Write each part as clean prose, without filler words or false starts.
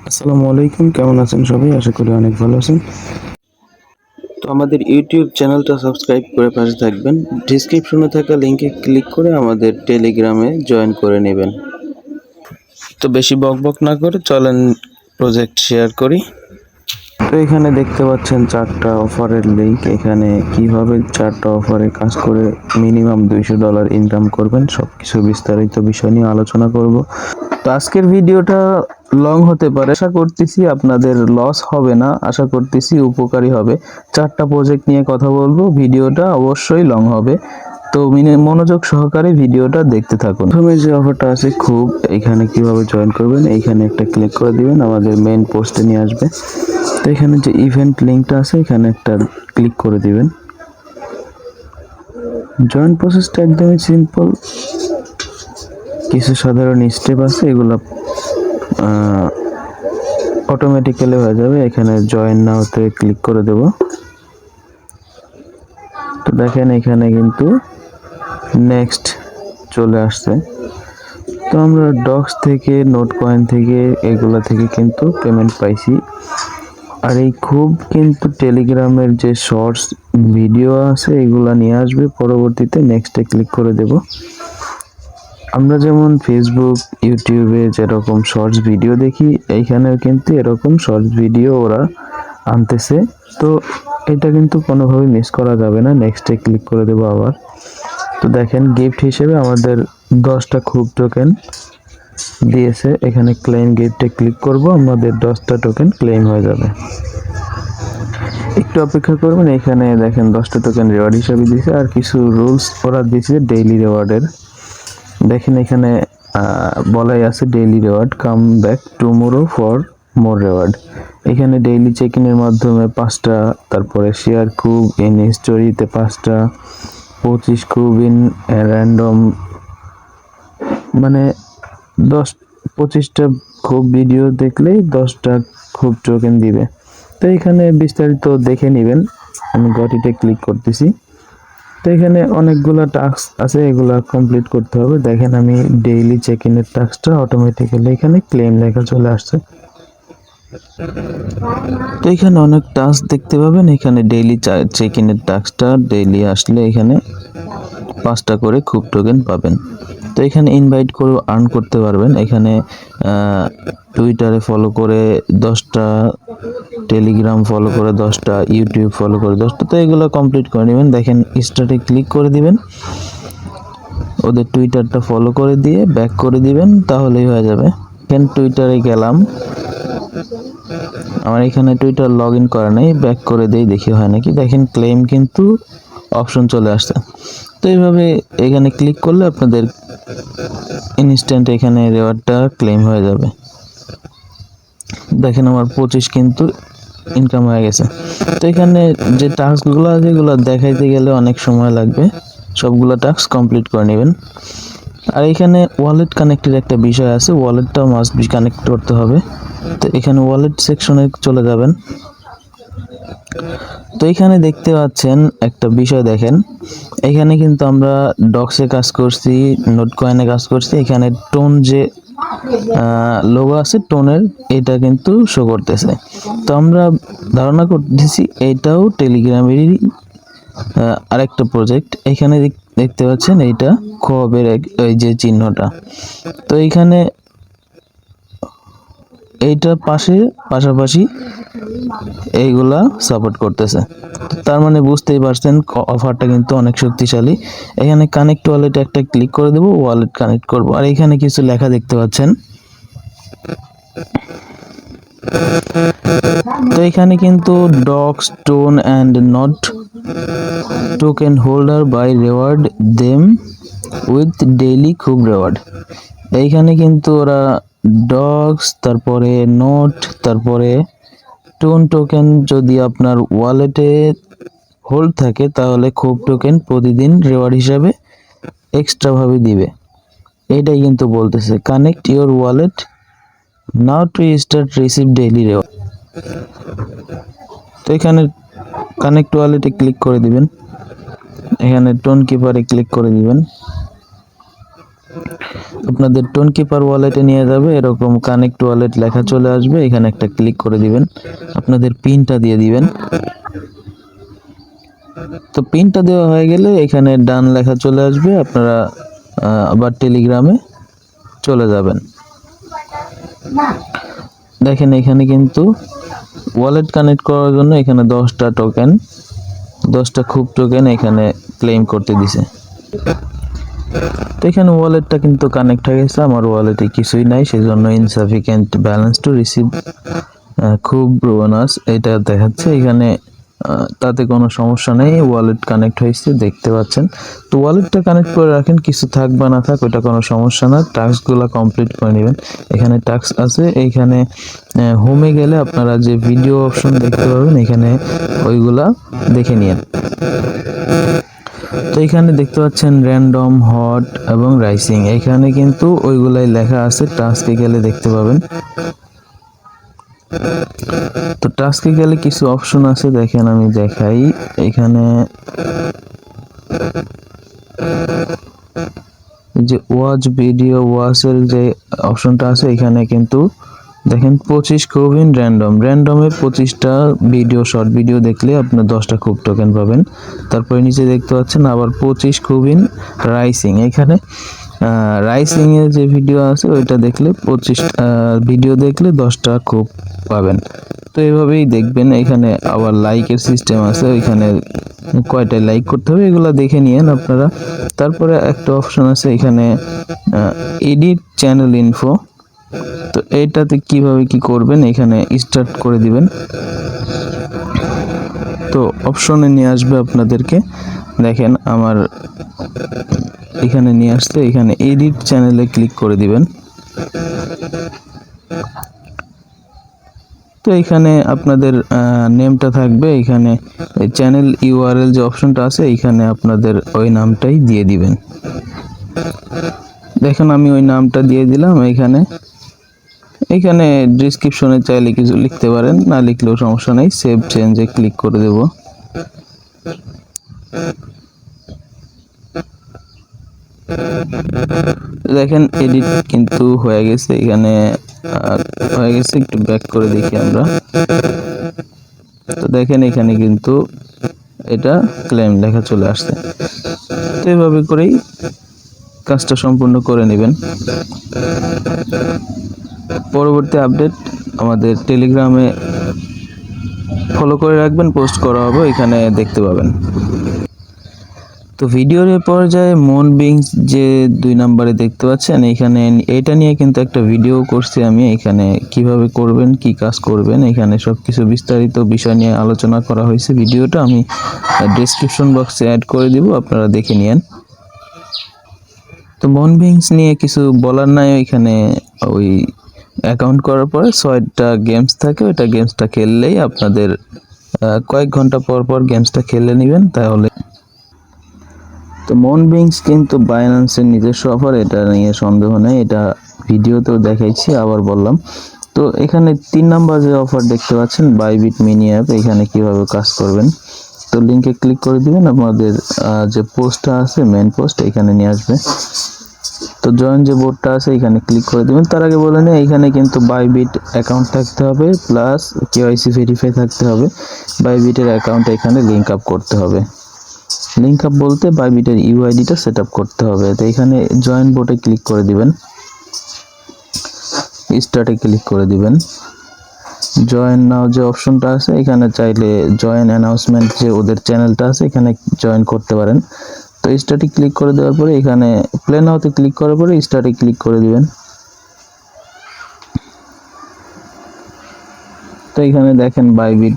আসসালামু আলাইকুম, কেমন আছেন সবাই? আশা করি অনেক ভালো আছেন। তো আমাদের ইউটিউব চ্যানেলটা সাবস্ক্রাইব করে পাশে থাকবেন। ডিসক্রিপশনে থাকা লিংকে ক্লিক করে আমাদের টেলিগ্রামে জয়েন করে নেবেন। তো বেশি বকবক না করে চলেন প্রজেক্ট শেয়ার করি। তো এখানে দেখতে পাচ্ছেন 4টা অফারের লিংক। এখানে কিভাবে 4টা অফারে কাজ করে মিনিমাম $200 ইনকাম করবেন সবকিছু বিস্তারিত বিষয় নিয়ে আলোচনা করব। তো আজকের ভিডিওটা লং হতে পারে, আশা করতেছি আপনাদের লস হবে না, আশা করতেছি উপকারী হবে। 4টা প্রজেক্ট নিয়ে কথা বলবো, ভিডিওটা অবশ্যই লং হবে। তো মনোযোগ সহকারে ভিডিওটা দেখতে থাকুন। প্রথমে যে অফারটা আছে খুব, এখানে কিভাবে জয়েন করবেন, এইখানে একটা ক্লিক করে দিবেন, আমাদের মেইন পোস্টে নিয়ে আসবে। তো এখানে যে ইভেন্ট লিঙ্কটা আছে এখানে একটা ক্লিক করে দিবেন। জয়েন প্রসেসটা একদমই সিম্পল, কিছু সাধারণ স্টেপ আছে, এগুলো অটোমেটিক্যালি হয়ে যাবে। এখানে জয়েন নাওতে ক্লিক করে দেব। তো দেখেন এখানে কিন্তু নেক্সট চলে আসছে। তো আমরা ডক্স থেকে, নোট কয়েন থেকে, এগুলা থেকে কিন্তু পেমেন্ট পাইছি। আর এই খুব কিন্তু টেলিগ্রামের যে শর্টস ভিডিও আছে এগুলা নিয়ে আসবে পরবর্তীতে। নেক্সটে ক্লিক করে দেব। আমরা যেমন ফেসবুক, ইউটিউবে যেরকম শর্টস ভিডিও দেখি, এইখানেও কিন্তু এরকম শর্টস ভিডিও ওরা আনতেছে। তো এটা কিন্তু কোনোভাবে মিস করা যাবে না। নেক্সটে ক্লিক করে দেব আবার। তো দেখেন গিফট হিসেবে আমাদের 10টা খুব টোকেন দিয়েছে। এখানে ক্লেম গিফটে ক্লিক করব, আমাদের 10টা টোকেন ক্লেম হয়ে যাবে। একটু অপেক্ষা করবেন। এখানে দেখেন 10টা টোকেন রিওয়ার্ড হিসেবে দিয়েছে, আর কিছু রুলস ওরা দিয়েছে ডেইলি রিওয়ার্ডের। দেখেন এখানে বলাই আছে daily reward, come back tomorrow for more reward. এখানে ডেইলি চেক ইনের মাধ্যমে 5টা, তারপরে শেয়ার খুব ইন স্টোরিতে 5টা, 25 খুব ইন র্যান্ডম, মানে 25টা খুব ভিডিও দেখলেই 10টা খুব টোকেন দিবে। তো এখানে বিস্তারিত দেখে নেবেন। আমি গটিতে ক্লিক করতেছি। তো এখানে অনেকগুলো টাস্ক আছে, এগুলা কমপ্লিট করতে হবে। দেখেন আমি ডেইলি চেক ইনের টাস্কটা অটোমেটিক্যালি এখানে ক্লেম লেখা চলে আসছে। তো এখানে অনেক টাস্ক দেখতে পাবেন। এখানে ডেইলি চেক ইনের টাস্কটা ডেইলি আসলে এখানে 5টা করে খুব টোকেন পাবেন। তো এখানে ইনভাইট করে আর্ন করতে পারবেন। এখানে টুইটারে ফলো করে 10টা, টেলিগ্রাম ফলো করে 10টা, ইউটিউব ফলো করে 10টা। তো এগুলো কমপ্লিট করে নেবেন। দেখেন স্টার্টে ক্লিক করে দিবেন, ওদের টুইটারটা ফলো করে দিয়ে ব্যাক করে দিবেন, তাহলেই হয়ে যাবে। এখানে টুইটারে গেলাম, আমার এখানে টুইটার লগ ইন করা নেই, ব্যাক করে দেই, দেখি হয় নাকি। দেখেন ক্লেম কিন্তু অপশন চলে আসছে। তো এইভাবে এখানে ক্লিক করলে আপনাদের ইনস্ট্যান্ট এখানে রিওয়ার্ডটা ক্লেম হয়ে যাবে। দেখেন আমার 25 কিন্তু ইনকাম হয়ে গেছে। তো এখানে যে টাস্কগুলো আছে এগুলো দেখাইতে গেলে অনেক সময় লাগবে, সবগুলো টাস্ক কমপ্লিট করে নেবেন। আর এখানে ওয়ালেট কানেক্টের একটা বিষয় আছে, ওয়ালেটটাও মাস্ট বি কানেক্ট করতে হবে। তো এখানে ওয়ালেট সেকশনে চলে যাবেন। তো এখানে দেখতে পাচ্ছেন একটা বিষয়, দেখেন এখানে কিন্তু আমরা ডক্সে কাজ করছি, নোট কয়েনে কাজ করছি। এখানে টোন যে লোগো আছে টোনের, এটা কিন্তু শো করতেছে। তো আমরা ধারণা করতেছি এটাও টেলিগ্রামেরই আরেকটা প্রজেক্ট। এখানে দেখতে পাচ্ছেন এইটা খোয়াবের এই যে চিহ্নটা। তো এইখানে এইটার পাশাপাশি এইগুলা সাপোর্ট করতেছে। তার মানে বুঝতেই পারছেন অফারটা কিন্তু অনেক শক্তিশালী। এখানে কানেক্ট ওয়ালেটে একটা ক্লিক করে দেব, ওয়ালেট কানেক্ট করব। আর এখানে কিছু লেখা দেখতে পাচ্ছেন। তো এখানে কিন্তু docs tone and not token holder by reward them with daily খুব রিওয়ার্ড। এইখানে কিন্তু ওরা ডক্স, তারপরে নোট, তারপরে টোন টোকেন যদি আপনার ওয়ালেটে হোল্ড থাকে তাহলে খুব টোকেন প্রতিদিন রিওয়ার্ড হিসাবে এক্সট্রা ভাবে দিবে। এটাই কিন্তু বলতেছে connect your wallet now to start receive daily reward. তো এখানে কানেক্ট ওয়ালেটে ক্লিক করে দিবেন, এখানে টোন কিপারে ক্লিক করে দিবেন। আপনাদের টোন কিপার ওয়ালেটে নিয়ে যাবে, এরকম কানেক্ট ওয়ালেট লেখা চলে আসবে, এখানে একটা ক্লিক করে দিবেন, আপনাদের পিনটা দিয়ে দিবেন। তো পিনটা দেওয়া হয়ে গেলে এখানে ডান লেখা চলে আসবে, আপনারা আবার টেলিগ্রামে চলে যাবেন। দেখেন এখানে কিন্তু ওয়ালেট কানেক্ট করার জন্য এখানে 10টা টোকেন, 10টা খুব টোকেন এখানে ক্লেম করতে দিছে। তো এখানে ওয়ালেটটা কিন্তু কানেক্ট হয়ে গেছে, আমার ওয়ালেটে কিছুই নাই, সেজন্য ইনসাফিসিয়েন্ট ব্যালেন্স টু রিসিভ খুব বোনাস এটা দেখাচ্ছে এখানে। তাতে কোনো সমস্যা নেই, ওয়ালেট কানেক্ট হয়েছে দেখতে পাচ্ছেন। তো ওয়ালেটটা কানেক্ট করে রাখেন, কিছু থাক বা না থাক ওটা কোনো সমস্যা না, টাস্কগুলো কমপ্লিট করে নেবেন। এখানে টাস্ক আছে, এইখানে হোমে গেলে আপনারা যে ভিডিও অপশন দেখতে পাবেন, এখানে ওইগুলা দেখে নিন। তো এখানে দেখতে পাচ্ছেন র্যান্ডম, হট এবং রাইসিং, এখানে কিন্তু ওইগুলাই লেখা আছে, টাস্কে গেলে দেখতে পাবেন। তো টাস্কে গেলে কিছু অপশন আছে, দেখেন আমি দেখাই। এখানে যে ওয়াচ ভিডিও ওয়াচের যে অপশনটা আছে, এখানে কিন্তু দেখেন 25 কুইন র্যান্ডমে 25টা ভিডিও, শর্ট ভিডিও দেখলে আপনার 10টা খুব টোকেন পাবেন। তারপরে নিচে দেখতে পাচ্ছেন আবার 25 কুইন রাইসিং, এখানে রাইসিং এর যে ভিডিও আছে ওইটা দেখলে 25টা ভিডিও দেখলে 10টা খুব পাবেন। তো এইভাবেই দেখবেন। এখানে আবার লাইকের সিস্টেম আছে, ওইখানে কয়টা লাইক করতে হবে এগুলা দেখে নিয়েন আপনারা। তারপরে একটা অপশন আছে এখানে এডিট চ্যানেল ইনফো, তো এইটাতে কিভাবে কি করবেন, এখানে স্টার্ট করে দিবেন। তো অপশনে নিয়ে আসবে আপনাদেরকে, দেখেন আমার এখানে নিয়ে আসতে, এখানে এডিট চ্যানেলে ক্লিক করে দিবেন। তো এখানে আপনাদের নেমটা থাকবে, এখানে চ্যানেল ইউআরএল যে অপশনটা আছে এখানে আপনাদের ওই নামটাই দিয়ে দিবেন। দেখেন আমি ওই নামটা দিয়ে দিলাম। এখানে ডেসক্রিপশনে চাইলে কিছু লিখতে পারেন, না লিখলেও সমস্যা নেই, সেভ চেঞ্জে ক্লিক করে দেব। দেখেন এডিট কিন্তু হয়ে গেছে, এখানে হয়ে গেছে, একটু ব্যাক করে দেখি আমরা। তো দেখেন এখানে কিন্তু এটা ক্লেম লেখা চলে আসছে। তো এভাবে করেই কাজটা সম্পূর্ণ করে নেবেন। পরবর্তী আপডেট আমাদের টেলিগ্রামে ফলো করে রাখবেন, পোস্ট করা হবে, এখানে দেখতে পাবেন। তো ভিডিওর পর্যায়ে মুনবিংস যে 2 নম্বরে দেখতে পাচ্ছেন, এখানে এটা নিয়ে কিন্তু একটা ভিডিও করছি আমি, এখানে কিভাবে করবেন, কি কাজ করবেন, এখানে সবকিছু বিস্তারিত বিষয় নিয়ে আলোচনা করা হয়েছে। ভিডিওটা আমি ডেসক্রিপশন বক্সে অ্যাড করে দিব, আপনারা দেখে নিন। তো মুনবিংস নিয়ে কিছু বলার নাই, এখানে ওই অ্যাকাউন্ট করার পরে 6টা গেমস থাকে, ওইটা গেমসটা খেললেই আপনাদের কয়েক ঘন্টা পর পর গেমসটা খেলে নেবেন তাহলে। তো মুনবিংস কিন্তু বাইন্যান্সের নিজস্ব অফার, এটা নিয়ে সন্দেহ নেই, এটা ভিডিওতেও দেখাইছি, আবার বললাম। তো এখানে 3 নাম্বার যে অফার দেখতে পাচ্ছেন বাইবিট মিনি অ্যাপ, এখানে কিভাবে কাজ করবেন, তো লিংকে ক্লিক করে দিবেন, আমাদের যে পোস্টটা আছে মেন পোস্ট এখানে নিয়ে আসবে। তো জয়েন যে বোর্ডটা আছে এখানে ক্লিক করে দিবেন। তার আগে বলে নিই, এখানে কিন্তু বাইবিট অ্যাকাউন্ট থাকতে হবে, প্লাস কেওয়াইসি ভেরিফাই থাকতে হবে। বাইবিটের অ্যাকাউন্ট এখানে লিংক আপ করতে হবে। লিংক আপ বলতে বাইবিটের ইউআইডিটা সেট আপ করতে হবে। তো এখানে জয়েন বোর্ডে ক্লিক করে দিবেন, স্টার্টে ক্লিক করে দিবেন। জয়েন নাও যে অপশনটা আছে, এখানে চাইলে জয়েন অ্যানাউন্সমেন্ট যে ওদের চ্যানেলটা আছে এখানে জয়েন করতে পারেন। তো স্টার্টে ক্লিক করে দেওয়ার পরে এখানে প্লে নাওতে ক্লিক করার পরে স্টার্টে ক্লিক করে দিবেন। তো এখানে দেখেন বাইবিট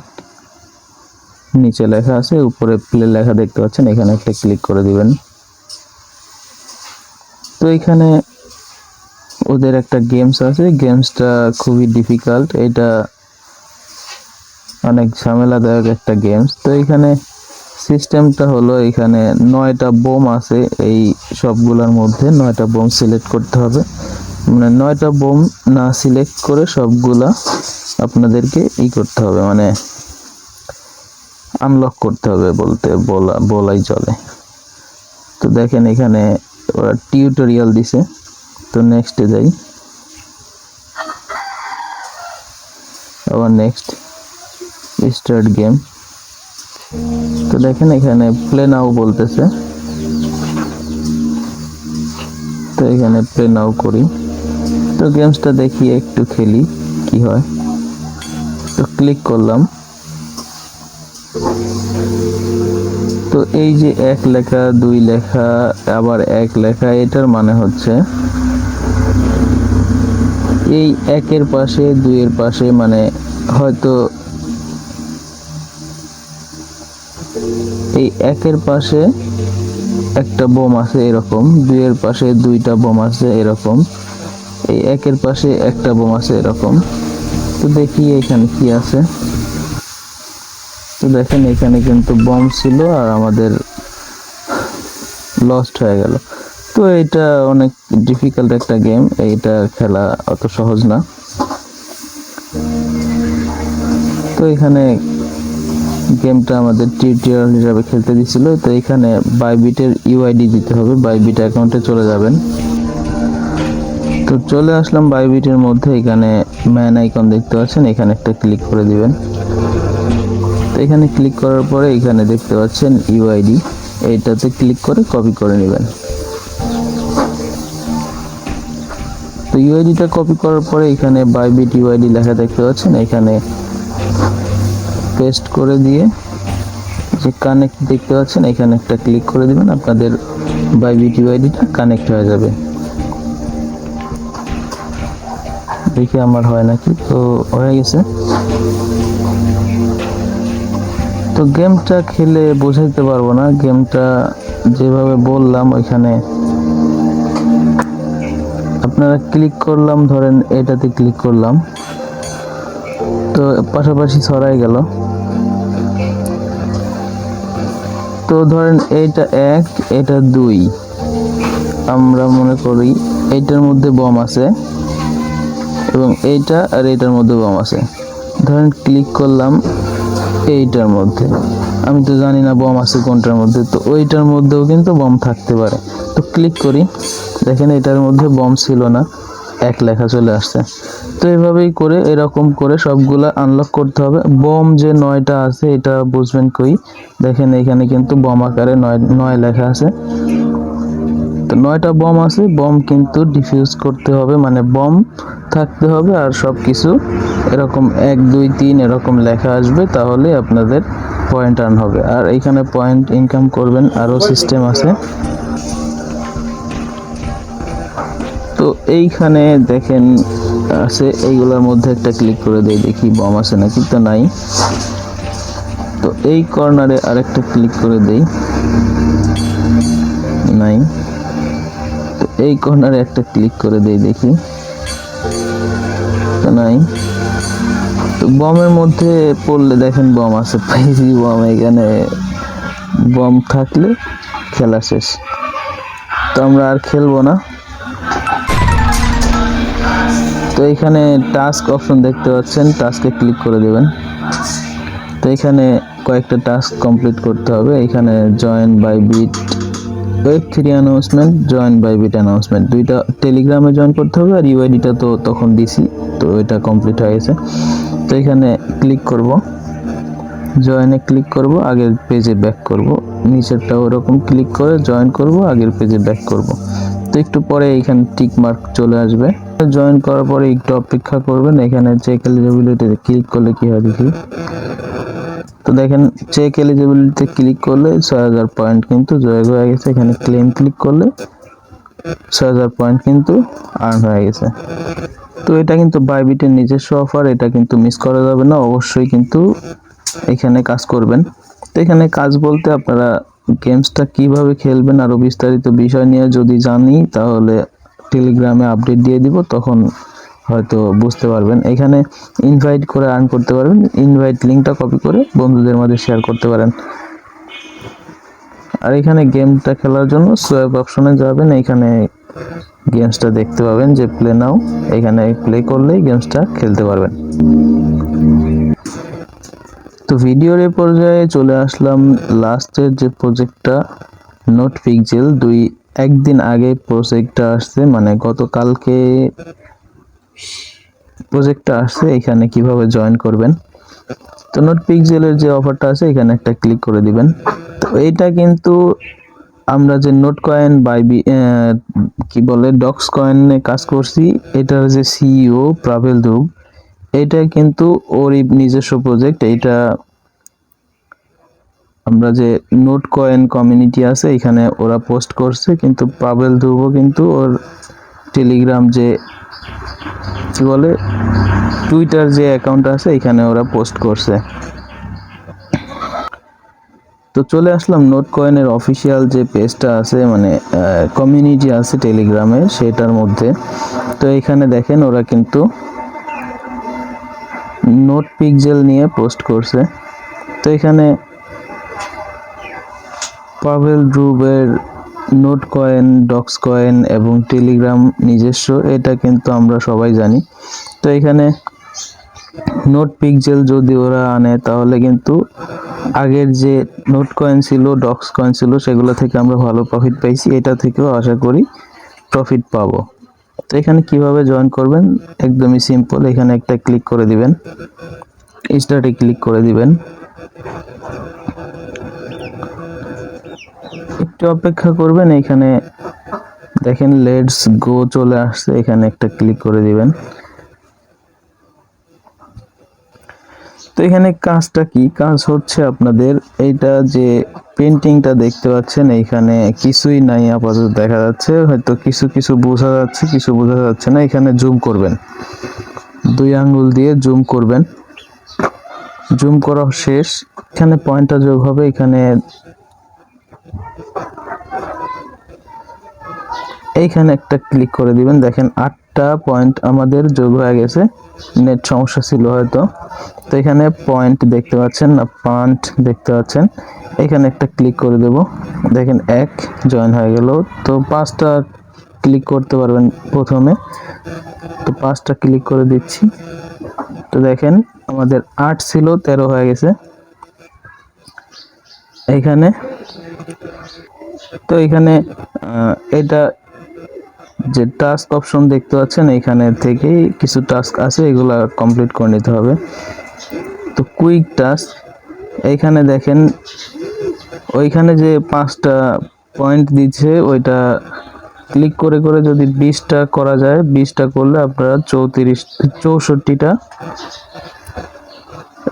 নিচে লেখা আছে, উপরে প্লে লেখা দেখতে পাচ্ছেন, এখানে একটা ক্লিক করে দিবেন। তো এখানে ওদের একটা গেমস আছে, গেমসটা খুবই ডিফিকাল্ট, এটা অনেক ঝামেলাদায়ক একটা গেমস। তো এখানে সিস্টেমটা হলো, এখানে 9টা বোম আছে, এই সবগুলোর মধ্যে 9টা বোম সিলেক্ট করতে হবে, মানে 9টা বোম না সিলেক্ট করে সবগুলা আপনাদেরকে করতে হবে, মানে আনলক করতে হবে বলাই চলে। তো দেখেন এখানে ওরা টিউটোরিয়াল দিছে। তো নেক্সটে যাই, আবার নেক্সট স্টার্ট গেম। তো দেখেন এখানে প্লে নাও বলতেছে, তো এখানে প্লে নাও করি। তো গেমসটা দেখি, একটু খেলি কি হয়। তো ক্লিক করলাম। তো এই যে 1 লেখা 2 লেখা আবার 1 লেখা, এটার মানে হচ্ছে এই 1-এর পাশে 2-এর পাশে, মানে হয়তো এই 1-এর পাশে একটা বোম আছে এরকম, 2-এর পাশে 2টা বোম আছে এরকম, এই 1-এর পাশে একটা বোম আছে এরকম। তো দেখি এখানে কি আছে। তো দেখেন এখানে কিন্তু বম ছিল আর আমাদের লস্ট হয়ে গেল। তো এটা অনেক ডিফিকাল্ট একটা গেম, এইটা খেলা অত সহজ না। তো এখানে গেমটা আমাদের টিউটোরিয়াল হিসাবে খেলতে দিছিল। তো এখানে বাইবিটের ইউআইডি দিতে হবে, বাইবিট অ্যাকাউন্টে চলে যাবেন। তো চলে আসলাম বাইবিটের মধ্যে, এখানে ম্যান আইকন দেখতে পাচ্ছেন, এখানে একটা ক্লিক করে দিবেন। তো এখানে ক্লিক করার পরে এখানে দেখতে পাচ্ছেন ইউআইডি, এইটাতে ক্লিক করে কপি করে নেবেন। তো ইউআইডিটা কপি করার পরে এখানে বাইবিট ইউআইডি লেখা দেখতে পাচ্ছেন, এখানে পেস্ট করে দিয়ে যে কানেক্ট দেখতে পাচ্ছেন, এখানে একটা ক্লিক করে দিবেন, আপনাদের বাইবিট ইউআইডিটা কানেক্ট হয়ে যাবে। দেখি আমার হয় নাকি। তো হয়ে গেছে। তো গেমটা খেলে বোঝাইতে পারবো না, গেমটা যেভাবে বললাম ওইখানে আপনারা ক্লিক করলাম, ধরেন এটাতে ক্লিক করলাম, তো পাশাপাশি ছড়াই গেল। তো ধরেন এইটা 1 এটা 2, আমরা মনে করি এইটার মধ্যে বম আছে এবং এইটা আর এইটার মধ্যে বম আছে। ধরেন ক্লিক করলাম এইটার মধ্যে, আমি তো জানি না বম আছে কোনটার মধ্যে, তো ওইটার মধ্যেও কিন্তু বম থাকতে পারে। তো ক্লিক করি, দেখেন এটার মধ্যে বম ছিল না, 1 লেখা চলে আসছে। তো এইভাবেই করে এরকম করে সবগুলা আনলক করতে হবে। বম যে 9টা আছে এটা বুঝবেন কই, দেখেন এখানে কিন্তু বম আকারে 9 লেখা আছে। তো 9টা বম আছে, বম কিন্তু ডিফিউজ করতে হবে, মানে বম থাকতে হবে আর সবকিছু এরকম 1 2 3 এরকম লেখা আসবে, তাহলে আপনাদের পয়েন্ট আর্ন হবে। আর এখানে পয়েন্ট ইনকাম করবেন, আরো সিস্টেম আছে। তো এইখানে দেখেন আছে, এইগুলোর মধ্যে একটা ক্লিক করে দেই, দেখি বম আছে নাকি, তো নাই। তো এই কর্নারে আরেকটা ক্লিক করে দেই, নাই। তো এই কর্নারে একটা ক্লিক করে দেই, দেখি, তো নাই। তো বমের মধ্যে পড়লে দেখেন বম আছে, পাইছি বম। এখানে বম থাকলে খেলা শেষ। তো আমরা আর খেলবো না। তো এখানে টাস্ক অপশন দেখতে পাচ্ছেন, টাস্কে ক্লিক করে দেবেন। তো এখানে কয়েকটা টাস্ক কমপ্লিট করতে হবে। এখানে join Bybit Web3 announcement, join Bybit announcement, দুইটা টেলিগ্রামে জয়েন করতে হবে, আর ইউআইডিটা তো তখন দিছি, তো এটা কমপ্লিট হয়ে গেছে। তো এখানে ক্লিক করব, জয়েনে ক্লিক করব, আগের পেজে ব্যাক করব, নিচেরটা ওরকম ক্লিক করে জয়েন করব, আগের পেজে ব্যাক করব। তো একটু পরে এখানে টিক মার্ক চলে আসবে। জয়েন করার পরে একটু অপেক্ষা করবেন। এখানে চেক এলিজিবিলিটিতে ক্লিক করলে কি হয় দেখি। তো দেখেন চেক এলিজিবিলিটিতে ক্লিক করলে 6000 পয়েন্ট কিন্তু জয় হয়ে গেছে। এখানে ক্লেম ক্লিক করলে 6000 পয়েন্ট কিন্তু আর্ন হয়ে গেছে। তো এটা কিন্তু বাইবিটের নিজস্ব অফার, এটা কিন্তু মিস করা যাবে না, অবশ্যই কিন্তু এখানে কাজ করবেন। তো এখানে কাজ বলতে আপনারা গেমসটা কিভাবে খেলবেন আরো বিস্তারিত বিষয় নিয়ে যদি জানি, তাহলে টেলিগ্রামে আপডেট দিয়ে দিব, তখন হয়তো বুঝতে পারবেন। এখানে ইনভাইট করে আর্ন করতে পারবেন, ইনভাইট লিঙ্কটা কপি করে বন্ধুদের মাঝে শেয়ার করতে পারেন। আর এখানে গেমটা খেলার জন্য সোয়াপ অপশনে যাবেন, এখানে গেমসটা দেখতে পাবেন যে প্লে নাও, এখানে প্লে করলেই গেমসটা খেলতে পারবেন। তো ভিডিওর পর্যায়ে চলে আসলাম লাস্টের যে প্রজেক্টটা, নোট পিক্সেল 2 একদিন আগে প্রজেক্টটা আসছে, মানে গতকালকে প্রজেক্টটা আসছে। এখানে কিভাবে জয়েন করবেন, তো নোট পিক্সেলের যে অফারটা আছে এখানে একটা ক্লিক করে দিবেন। তো এইটা কিন্তু আমরা যে নোট কয়েন বাই কি বলে ডক্স কয়েনে কাজ করছি, এটার যে সিইও প্রাভেল ধুব, এটা কিন্তু ওরই নিজস্ব প্রজেক্ট। এইটা আমরা যে নোট কয়েন কমিউনিটি আছে এখানে ওরা পোস্ট করছে, কিন্তু পাভেল ধ্রুব কিন্তু ওর টেলিগ্রাম যে কি বলে টুইটার যে অ্যাকাউন্ট আছে এখানে ওরা পোস্ট করছে। তো চলে আসলাম নোট কয়েনের অফিসিয়াল যে পেজটা আছে, মানে কমিউনিটি আছে টেলিগ্রামে, সেটার মধ্যে। তো এখানে দেখেন ওরা কিন্তু নোট পিক্সেল নিয়ে পোস্ট করছে। তো এখানে পাভেল ধ্রুবের নোট কয়েন, ডক্স কয়েন এবং টেলিগ্রাম নিজস্ব, এটা কিন্তু আমরা সবাই জানি। তো এখানে নোট পিক্সেল যদি ওরা আনে তাহলে কিন্তু আগের যে নোট কয়েন ছিল, ডক্স কয়েন ছিল, সেগুলো থেকে আমরা ভালো প্রফিট পাইছি, এটা থেকেও আশা করি প্রফিট পাবো। তো এখানে কিভাবে জয়েন করবেন, একদমই সিম্পল। এখানে একটা ক্লিক করে দিবেন, স্টার্টে ক্লিক করে দিবেন, একটু অপেক্ষা করবেন। এখানে দেখেন লেটস গো চলে আসছে, এখানে একটা ক্লিক করে দিবেন। তো এখানে কাজটা কি, কাজ হচ্ছে আপনাদের এইটা যে পেন্টিংটা দেখতে পাচ্ছেন, এইখানে কিছুই নাই আপাতত দেখা যাচ্ছে, হয়তো কিছু কিছু বোঝা যাচ্ছে, কিছু বোঝা যাচ্ছে না। এখানে জুম করবেন, 2 আঙ্গুল দিয়ে জুম করবেন। জুম করা শেষ, এখানে পয়েন্টটা যোগ হবে। এইখানে একটা ক্লিক করে দিবেন। দেখেন 8টা পয়েন্ট আমাদের যোগ হয়ে গেছে, নেট সমস্যা ছিল হয়তো। তো এখানে পয়েন্ট দেখতে পাচ্ছেন না, পয়েন্ট দেখতে পাচ্ছেন, এখানে একটা ক্লিক করে দেব। দেখেন 1 জয়েন হয়ে গেল। তো 5টা ক্লিক করতে পারবেন প্রথমে, তো 5টা ক্লিক করে দিচ্ছি। তো দেখেন আমাদের 8 ছিল 13 হয়ে গেছে এইখানে। তো এখানে এটা যে টাস্ক অপশন দেখতে পাচ্ছেন, এখানে থেকেই কিছু টাস্ক আছে, এগুলা কমপ্লিট করে নিতে হবে। তো কুইক টাস্ক, এইখানে দেখেন ওইখানে যে 5টা পয়েন্ট দিচ্ছে, ওইটা ক্লিক করে করে যদি 20টা করা যায়, 20টা করলে আপনারা 64টা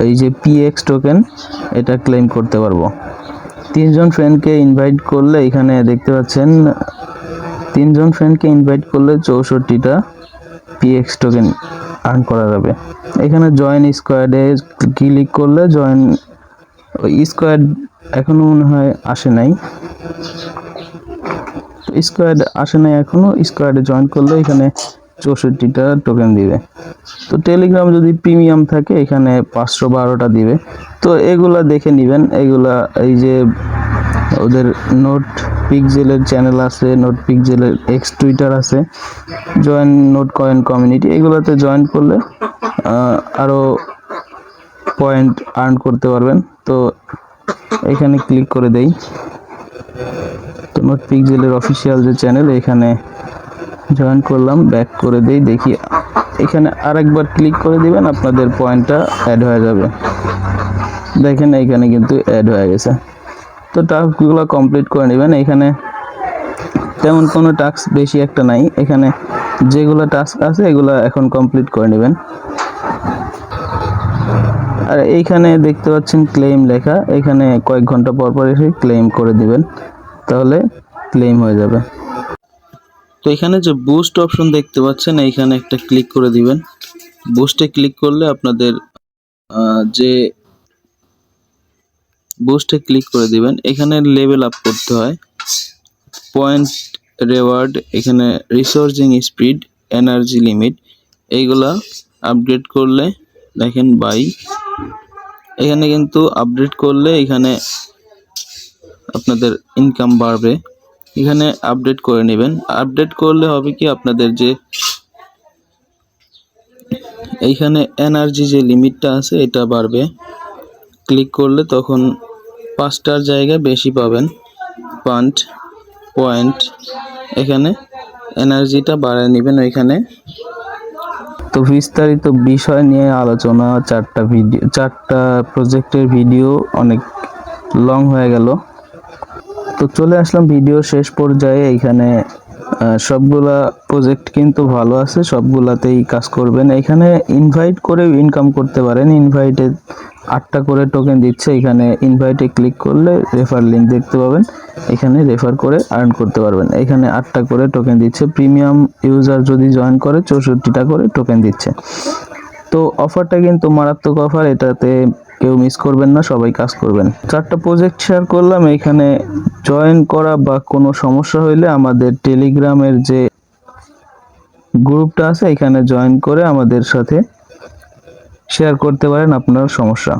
এই যে পিএক্স টোকেন এটা ক্লেম করতে পারবো। 3জন ফ্রেন্ডকে ইনভাইট করলে, এখানে দেখতে পাচ্ছেন 3জন ফ্রেন্ডকে ইনভাইট করলে 64টা পিএক্স টোকেন আর্ন করা যাবে। এখানে জয়েন স্কোয়াডে ক্লিক করলে জয়েন স্কোয়াড এখনো মনে হয় আসে নাই, স্কোয়াড আসে নাই এখনো। স্কোয়াডে জয়েন করলে এখানে 64টা টোকেন দিবে। তো টেলিগ্রাম যদি প্রিমিয়াম থাকে এখানে 512টা দিবে। তো এগুলা দেখে নেবেন, এগুলা এই যে ওদের নোট পিক্সেলের চ্যানেল আছে, নোট পিক্সেলের এক্স টুইটার আছে, জয়েন নোট কয়েন কমিউনিটি, এগুলোতে জয়েন করলে আরও পয়েন্ট আর্ন করতে পারবেন। তো এখানে ক্লিক করে দেই, তো নোট পিক্সেলের অফিসিয়াল যে চ্যানেল, এখানে জয়েন করলাম, ব্যাক করে দেই, দেখি এখানে আরেকবার ক্লিক করে দিবেন, আপনাদের পয়েন্টটা অ্যাড হয়ে যাবে। দেখেন এখানে কিন্তু অ্যাড হয়ে গেছে। তো টাস্কগুলো কমপ্লিট করে নেবেন। এখানে তেমন কোনো টাস্ক বেশি একটা নাই, এখানে যেগুলো টাস্ক আছে এগুলো এখন কমপ্লিট করে নেবেন। আর এইখানে দেখতে পাচ্ছেন ক্লেম লেখা, এখানে কয়েক ঘন্টা পর পর এসে ক্লেম করে দিবেন, তাহলে ক্লেম হয়ে যাবে। তো এখানে যে বুস্ট অপশন দেখতে পাচ্ছেন, এইখানে একটা ক্লিক করে দিবেন। বুস্টে ক্লিক করলে আপনাদের যে বুস্টে ক্লিক করে দিবেন, এখানে লেভেল আপ করতে হয়, পয়েন্ট রেওয়ার্ড, এখানে রিসোর্সিং স্পিড, এনার্জি লিমিট, এইগুলা আপডেট করলে দেখেন বাই, এখানে কিন্তু আপডেট করলে এখানে আপনাদের ইনকাম বাড়বে। এখানে আপডেট করে নেবেন। আপডেট করলে হবে কি, আপনাদের যে এইখানে এনার্জি যে লিমিটটা আছে এটা বাড়বে। ক্লিক করলে তখন 5টার জায়গায় বেশি পাবেন পয়েন্ট, এখানে এনার্জিটা বাড়ায় নেবেন ওইখানে। তো বিস্তারিত বিষয় নিয়ে আলোচনা, 4টা প্রজেক্টের ভিডিও অনেক লং হয়ে গেল। তো চলে আসলাম ভিডিও শেষ পর্যায়ে। এইখানে সবগুলা প্রজেক্ট কিন্তু ভালো আছে, সবগুলাতেই কাজ করবেন। এখানে ইনভাইট করে ইনকাম করতে পারেন। ইনভাইটে 8টা করে টোকেন দিচ্ছে। এখানে ইনভাইটে ক্লিক করলে রেফার লিঙ্ক দেখতে পাবেন, এখানে রেফার করে আর্ন করতে পারবেন। এখানে 8টা করে টোকেন দিচ্ছে। প্রিমিয়াম ইউজার যদি জয়েন করে 64টা করে টোকেন দিচ্ছে। তো অফারটা কিন্তু মারাত্মক অফার, এটাতে কেউ মিস করবেন না, সবাই কাজ করবেন। 4টা প্রজেক্ট শেয়ার করলাম। এখানে জয়েন করা বা কোনো সমস্যা হইলে আমাদের টেলিগ্রামের যে গ্রুপটা আছে এখানে জয়েন করে আমাদের সাথে শেয়ার করতে পারেন আপনার সমস্যা।